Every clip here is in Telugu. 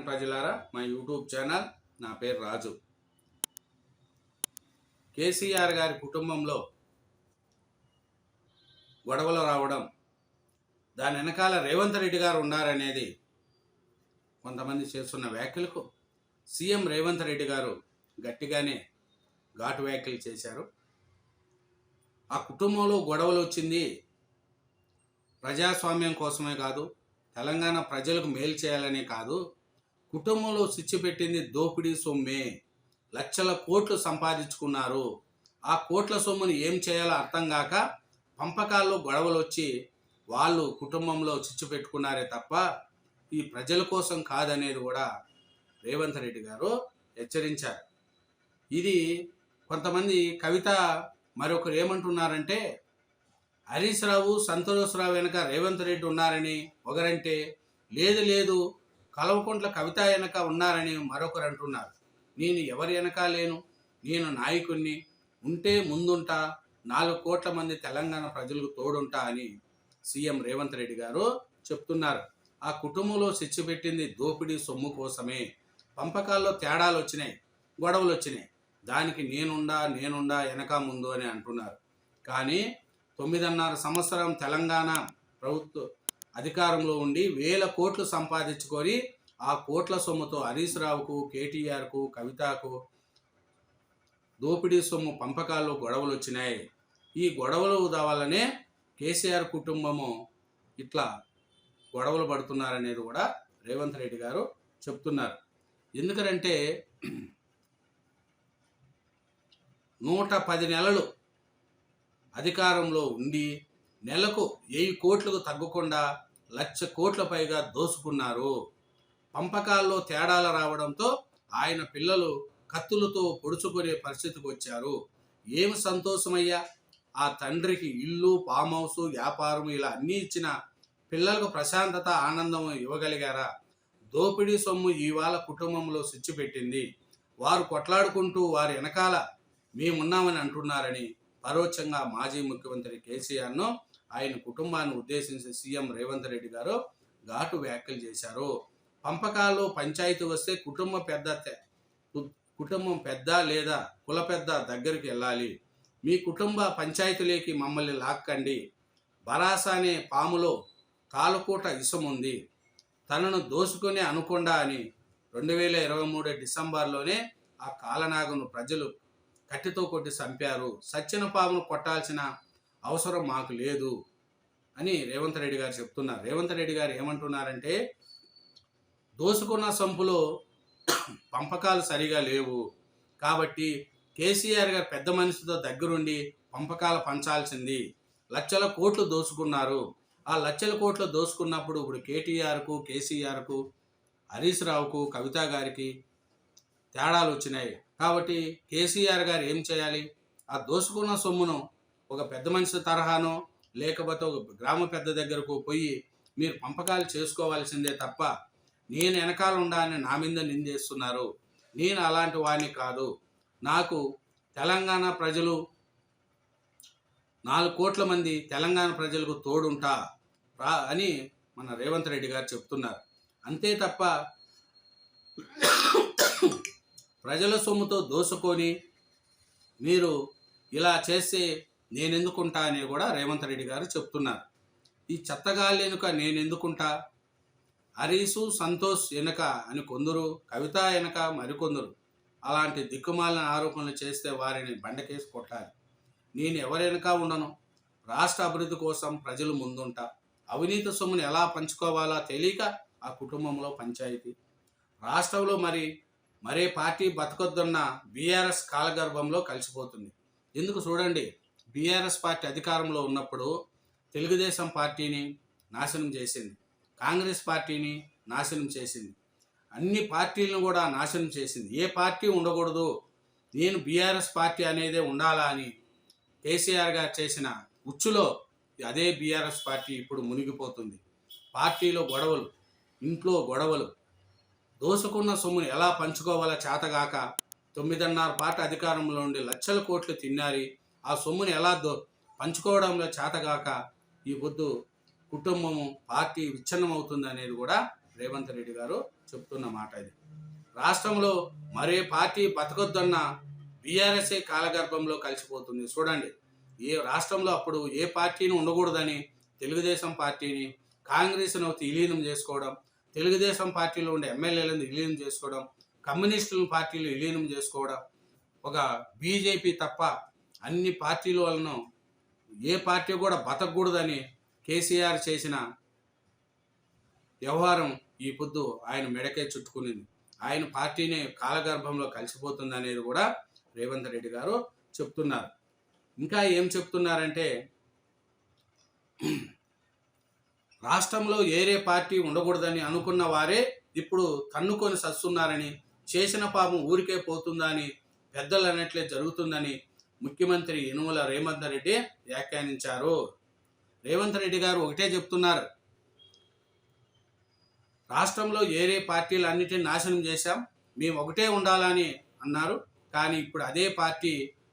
ప్రజలారా, మా యూట్యూబ్ ఛానల్. నా పేరు రాజు. కేసీఆర్ గారి కుటుంబంలో గొడవలు రావడం, దాని వెనకాల రేవంత్ రెడ్డి గారు ఉన్నారనేది కొంతమంది చేస్తున్న వ్యాఖ్యలకు సీఎం రేవంత్ రెడ్డి గారు గట్టిగానే ఘాటు వ్యాఖ్యలు చేశారు. ఆ కుటుంబంలో గొడవలు వచ్చింది ప్రజాస్వామ్యం కోసమే కాదు, తెలంగాణ ప్రజలకు మేలు చేయాలనే కాదు, కుటుంబంలో స్విచ్ పెట్టింది దోపిడీ సొమ్మే. లక్షల కోట్లు సంపాదించుకున్నారు. ఆ కోట్ల సొమ్ముని ఏం చేయాలో అర్థం కాక పంపకాల్లో గొడవలు వచ్చి వాళ్ళు కుటుంబంలో చిచ్చు పెట్టుకున్నారే తప్ప ఈ ప్రజల కోసం కాదనేది కూడా రేవంత్ రెడ్డి గారు హెచ్చరించారు. ఇది కొంతమంది కవిత మరొకరు ఏమంటున్నారంటే, హరీష్ రావు, సంతోష్ రావు వెనక రేవంత్ రెడ్డి ఉన్నారని ఒకరంటే, లేదు కల్వకుంట్ల కవిత వెనక ఉన్నారని మరొకరు అంటున్నారు. నేను ఎవరి వెనక లేను, నేను నాయకుడిని, ఉంటే ముందుంటా, 4 కోట్ల మంది తెలంగాణ ప్రజలకు తోడుంటా అని సీఎం రేవంత్ రెడ్డి గారు చెప్తున్నారు. ఆ కుటుంబంలో చిచ్చు పెట్టింది దోపిడీ సొమ్ము కోసమే. పంపకాల్లో తేడాలు వచ్చినాయి, గొడవలు వచ్చినాయి, దానికి నేనుండా వెనక ముందు అని అంటున్నారు. కానీ 9.5 సంవత్సరం తెలంగాణ ప్రభుత్వ అధికారంలో ఉండి 1000 కోట్లు సంపాదించుకొని ఆ కోట్ల సొమ్ముతో హరీష్ రావుకు, కేటీఆర్కు, కవితకు దోపిడీ సొమ్ము పంపకాల్లో గొడవలు వచ్చినాయి. ఈ గొడవలు వల్లనే కేసీఆర్ కుటుంబము ఇట్లా గొడవలు పడుతున్నారనేది కూడా రేవంత్ రెడ్డి గారు చెప్తున్నారు. ఎందుకంటే 110 నెలలు అధికారంలో ఉండి నెలకు 1000 కోట్లకు తగ్గకుండా 1,00,000 కోట్ల పైగా దోసుకున్నారు. పంపకాల్లో తేడాలు రావడంతో ఆయన పిల్లలు కత్తులతో పొడుచుకునే పరిస్థితికి వచ్చారు. ఏమి సంతోషమయ్యా, ఆ తండ్రికి ఇల్లు, ఫామ్ హౌస్, వ్యాపారం ఇలా అన్నీ ఇచ్చిన పిల్లలకు ప్రశాంతత, ఆనందం ఇవ్వగలిగారా? దోపిడీ సొమ్ము ఇవాళ కుటుంబంలో స్విచ్ పెట్టింది. వారు కొట్లాడుకుంటూ వారి వెనకాల మేమున్నామని అంటున్నారని పరోక్షంగా మాజీ ముఖ్యమంత్రి కేసీఆర్ను, ఆయన కుటుంబాన్ని ఉద్దేశించి సీఎం రేవంత్ రెడ్డి గారు ఘాటు వ్యాఖ్యలు చేశారు. పంపకాల్లో పంచాయతీ వస్తే కుటుంబం పెద్ద లేదా కుల పెద్ద దగ్గరికి వెళ్ళాలి. మీ కుటుంబ పంచాయతీలోకి మమ్మల్ని లాక్కండి. బరాస అనే పాములో కాలుకూట ఇసముంది, తనను దోసుకునే అనుకొండా అని 2023 డిసెంబర్లోనే ఆ కాలనాగును ప్రజలు కట్టెతో కొట్టి చంపారు. సచ్చిన పామును కొట్టాల్సిన అవసరం మాకు లేదు అని రేవంత్ రెడ్డి గారు చెప్తున్నారు. రేవంత్ రెడ్డి గారు ఏమంటున్నారంటే, దోసుకున్న సంపులో పంపకాలు సరిగా లేవు కాబట్టి కేసీఆర్ గారు పెద్ద మనిషితో దగ్గరుండి పంపకాలు పంచాల్సింది. 1,00,000 కోట్లు దోసుకున్నారు. ఆ 1,00,000 కోట్లు దోసుకున్నప్పుడు ఇప్పుడు కేటీఆర్కు, కేసీఆర్కు, హరీష్ రావుకు, కవిత గారికి తేడాలు వచ్చినాయి. కాబట్టి కేసీఆర్ గారు ఏం చేయాలి? ఆ దోసుకున్న సొమ్మును ఒక పెద్ద మనిషి తరహానో లేకపోతే ఒక గ్రామ పెద్ద దగ్గరకు పోయి మీరు పంపకాలు చేసుకోవాల్సిందే తప్ప నేను వెనకాల ఉండాలని నా మీద నిందేస్తున్నారు. నేను అలాంటి వాడిని కాదు. నాకు తెలంగాణ ప్రజలు 4 కోట్ల మంది తెలంగాణ ప్రజలకు తోడుంటా అని మన రేవంత్ రెడ్డి గారు చెప్తున్నారు. అంతే తప్ప ప్రజల సొమ్ముతో దోసుకొని మీరు ఇలా చేస్తే నేనెందుకుంటా అని కూడా రేవంత్ రెడ్డి గారు చెప్తున్నారు. ఈ చెత్తగాలి వెనుక నేనెందుకుంటా, హరీషు, సంతోష్ వెనుక అని కొందరు, కవిత వెనుక మరికొందరు అలాంటి దిక్కుమాలిన ఆరోపణలు చేస్తే వారిని బండకేసి కొట్టాలి. నేను ఎవరి వెనుక ఉండను. రాష్ట్ర అభివృద్ధి కోసం ప్రజలు ముందుంటా. అవినీతి సొమ్మును ఎలా పంచుకోవాలో తెలియక ఆ కుటుంబంలో పంచాయతీ. రాష్ట్రంలో మరే పార్టీ బతకొద్దన్న బీఆర్ఎస్ కాలగర్భంలో కలిసిపోతుంది. ఎందుకు చూడండి, బీఆర్ఎస్ పార్టీ అధికారంలో ఉన్నప్పుడు తెలుగుదేశం పార్టీని నాశనం చేసింది, కాంగ్రెస్ పార్టీని నాశనం చేసింది, అన్ని పార్టీలను కూడా నాశనం చేసింది. ఏ పార్టీ ఉండకూడదు, నేను బీఆర్ఎస్ పార్టీ అనేదే ఉండాలా అని కేసీఆర్ గారు చేసిన ఉచ్చులో అదే బీఆర్ఎస్ పార్టీ ఇప్పుడు మునిగిపోతుంది. పార్టీలో గొడవలు, ఇంట్లో గొడవలు, దోసుకున్న సొమ్మును ఎలా పంచుకోవాలో చేతగాక 9.5 పార్టీ అధికారంలో ఉండి 1,00,000 కోట్లు తిన్నారి. ఆ సొమ్ముని ఎలా పంచుకోవడంలో చేతగాక ఈ పొద్దు కుటుంబము, పార్టీ విచ్ఛిన్నం అవుతుంది అనేది కూడా రేవంత్ రెడ్డి గారు చెప్తున్న మాట ఇది. రాష్ట్రంలో మరే పార్టీ బతకొద్దన్న బీఆర్ఎస్ఏ కాలగర్భంలో కలిసిపోతుంది. చూడండి, ఏ రాష్ట్రంలో అప్పుడు ఏ పార్టీని ఉండకూడదని తెలుగుదేశం పార్టీని, కాంగ్రెస్ను విలీనం చేసుకోవడం, తెలుగుదేశం పార్టీలో ఉండే ఎమ్మెల్యేలను విలీనం చేసుకోవడం, కమ్యూనిస్టుల పార్టీలు విలీనం చేసుకోవడం, ఒక బీజేపీ తప్ప అన్ని పార్టీల వలన ఏ పార్టీ కూడా బతకూడదని కేసీఆర్ చేసిన వ్యవహారం ఈ పొద్దు ఆయన మెడకే చుట్టుకునింది. ఆయన పార్టీనే కాలగర్భంలో కలిసిపోతుంది అనేది కూడా రేవంత్ రెడ్డి గారు చెప్తున్నారు. ఇంకా ఏం చెప్తున్నారంటే, రాష్ట్రంలో ఏరే పార్టీ ఉండకూడదని అనుకున్న వారే ఇప్పుడు తన్నుకొని సస్తున్నారని, చేసిన పాపం ఊరికే పోతుందా అని పెద్దలు అన్నట్లే జరుగుతుందని ముఖ్యమంత్రి యనుమల రేవంత్ రెడ్డి వ్యాఖ్యానించారు. రేవంత్ రెడ్డి గారు ఒకటే చెప్తున్నారు, రాష్ట్రంలో ఏరే పార్టీలు అన్నిటిని నాశనం చేశాం, మేము ఒకటే ఉండాలని అన్నారు. కానీ ఇప్పుడు అదే పార్టీ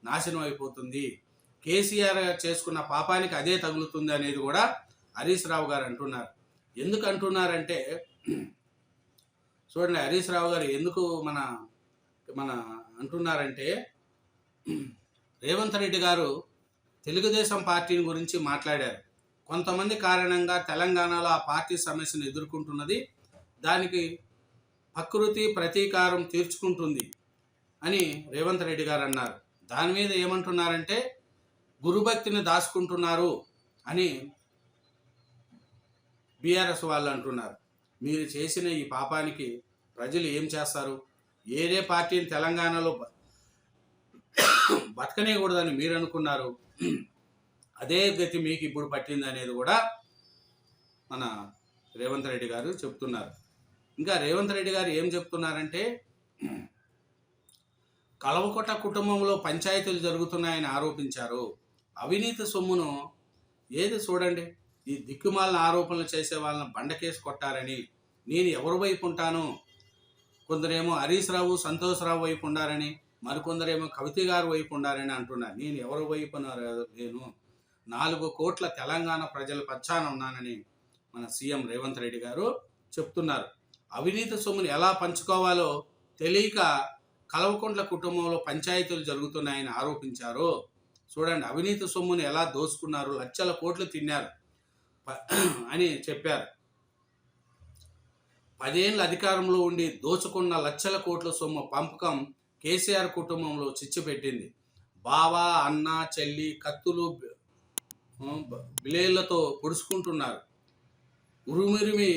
నాశనం అయిపోతుంది, కేసీఆర్ చేసుకున్న పాపానికి అదే తగులుతుంది అనేది కూడా హరీష్ రావు గారు అంటున్నారు. ఎందుకు అంటున్నారంటే, చూడండి హరీష్ రావు గారు ఎందుకు మన అంటున్నారంటే, రేవంత్ రెడ్డి గారు తెలుగుదేశం పార్టీని గురించి మాట్లాడారు. కొంతమంది కారణంగా తెలంగాణలో ఆ పార్టీ సమస్యను ఎదుర్కొంటున్నది, దానికి ప్రకృతి ప్రతీకారం తీర్చుకుంటుంది అని రేవంత్ రెడ్డి గారు అన్నారు. దాని మీద ఏమంటున్నారంటే, గురుభక్తిని దాచుకుంటున్నారు అని బీఆర్ఎస్ వాళ్ళు అంటున్నారు. మీరు చేసిన ఈ పాపానికి ప్రజలు ఏం చేస్తారు? ఏదే పార్టీని తెలంగాణలో బతకనేకూడదని మీరు అనుకున్నారు, అదే గతి మీకు ఇప్పుడు పట్టింది అనేది కూడా మన రేవంత్ రెడ్డి గారు చెప్తున్నారు. ఇంకా రేవంత్ రెడ్డి గారు ఏం చెప్తున్నారంటే, కలవకొట్ట కుటుంబంలో పంచాయతీలు జరుగుతున్నాయని ఆరోపించారు. అవినీతి సొమ్మును ఏది చూడండి, ఈ దిక్కుమాలిన ఆరోపణలు చేసే వాళ్ళని బండకేసి కొట్టారని, నేను ఎవరి వైపు ఉంటాను, కొందరేమో హరీష్ రావు సంతోష్ రావు వైపు ఉండారని, మరికొందరేమో కవిత గారు వైపు ఉండారని అంటున్నారు. నేను ఎవరి వైపు లేను, 4 కోట్ల తెలంగాణ ప్రజల పక్షాన ఉన్నానని మన సీఎం రేవంత్ రెడ్డి గారు చెప్తున్నారు. అవినీతి సొమ్మును ఎలా పంచుకోవాలో తెలియక కల్వకుంట్ల కుటుంబంలో పంచాయతీలు జరుగుతున్నాయని ఆరోపించారు. చూడండి, అవినీతి సొమ్మును ఎలా దోసుకున్నారు, లక్షల కోట్లు తిన్నారు అని చెప్పారు. 10 ఏళ్ళ అధికారంలో ఉండి దోచుకున్న లక్షల కోట్ల సొమ్ము పంపకం కేసీఆర్ కుటుంబంలో చిచ్చు పెట్టింది. బావ, అన్న, చెల్లి కత్తులు బిలేళ్లతో పొడుచుకుంటున్నారు. ఉరుమిరిమి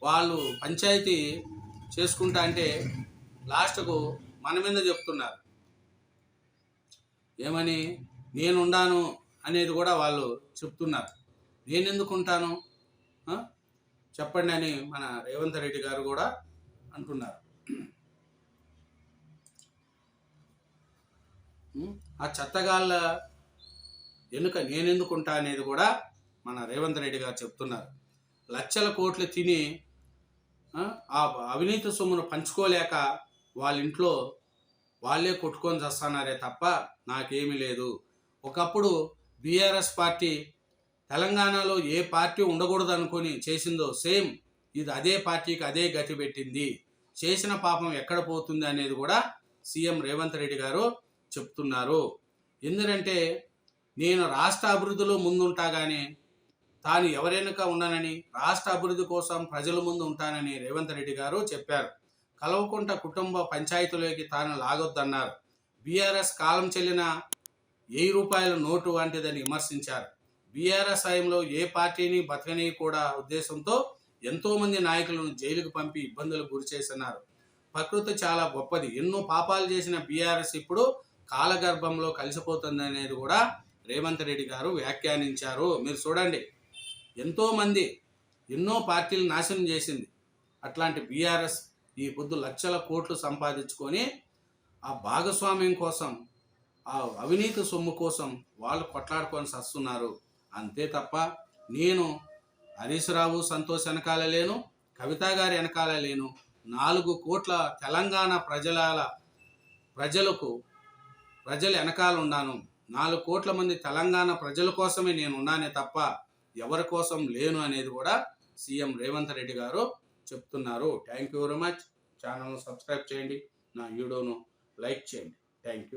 వాళ్ళు పంచాయతీ చేసుకుంటా అంటే లాస్ట్కు మన మీద చెప్తున్నారు. ఏమని? నేనుండాను అనేది కూడా వాళ్ళు చెప్తున్నారు. నేనెందుకు ఉంటాను చెప్పండి అని మన రేవంత్ రెడ్డి గారు కూడా అంటున్నారు. ఆ చెత్తగాళ్ళ వెనుక నేనెందుకుంటా అనేది కూడా మన రేవంత్ రెడ్డి గారు చెప్తున్నారు. లక్షల కోట్లు తిని ఆ అవినీతి సొమ్మును పంచుకోలేక వాళ్ళ ఇంట్లో వాళ్ళే కొట్టుకొని చేస్తున్నారే తప్ప నాకేమీ లేదు. ఒకప్పుడు బీఆర్ఎస్ పార్టీ తెలంగాణలో ఏ పార్టీ ఉండకూడదు అనుకొని చేసిందో సేమ్ ఇది అదే పార్టీకి అదే గతి పెట్టింది. చేసిన పాపం ఎక్కడ పోతుంది అనేది కూడా సీఎం రేవంత్ రెడ్డి గారు చెప్తున్నారు. ఎందుకంటే నేను రాష్ట్ర అభివృద్ధిలో ముందుంటా కానీ తాను ఎవరైనా ఉండనని, రాష్ట్ర అభివృద్ధి కోసం ప్రజల ముందు ఉంటానని రేవంత్ రెడ్డి గారు చెప్పారు. కల్వకుంట్ల కుటుంబ పంచాయతీలోకి తాను లాగొద్దన్నారు. బీఆర్ఎస్ కాలం చెల్లిన 1000 రూపాయల నోటు వంటిదని విమర్శించారు. బీఆర్ఎస్ హయాంలో ఏ పార్టీని బతకని కూడా ఉద్దేశంతో ఎంతోమంది నాయకులను జైలుకు పంపి ఇబ్బందులకు గురి చేస్తున్నారు. ప్రకృతి చాలా గొప్పది, ఎన్నో పాపాలు చేసిన బీఆర్ఎస్ ఇప్పుడు కాలగర్భంలో కలిసిపోతుంది అనేది కూడా రేవంత్ రెడ్డి గారు వ్యాఖ్యానించారు. మీరు చూడండి, ఎంతోమంది ఎన్నో పార్టీలు నాశనం చేసింది. అట్లాంటి బీఆర్ఎస్ ఈ పొద్దు లక్షల కోట్లు సంపాదించుకొని ఆ భాగస్వామ్యం కోసం, ఆ అవినీతి సొమ్ము కోసం వాళ్ళు కొట్లాడుకొని సస్తున్నారు. అంతే తప్ప నేను హరీష్ రావు సంతోష్ వెనకాల లేను, కవిత గారి వెనకాల లేను. 4 కోట్ల తెలంగాణ ప్రజల వెనకాల ఉన్నాను. 4 కోట్ల మంది తెలంగాణ ప్రజల కోసమే నేను ఉన్నానే తప్ప ఎవరి కోసం లేను అనేది కూడా సీఎం రేవంత్ రెడ్డి గారు చెప్తున్నారు. Thank you very much. ఛానల్ను సబ్స్క్రైబ్ చేయండి, నా వీడియోను లైక్ చేయండి. Thank you.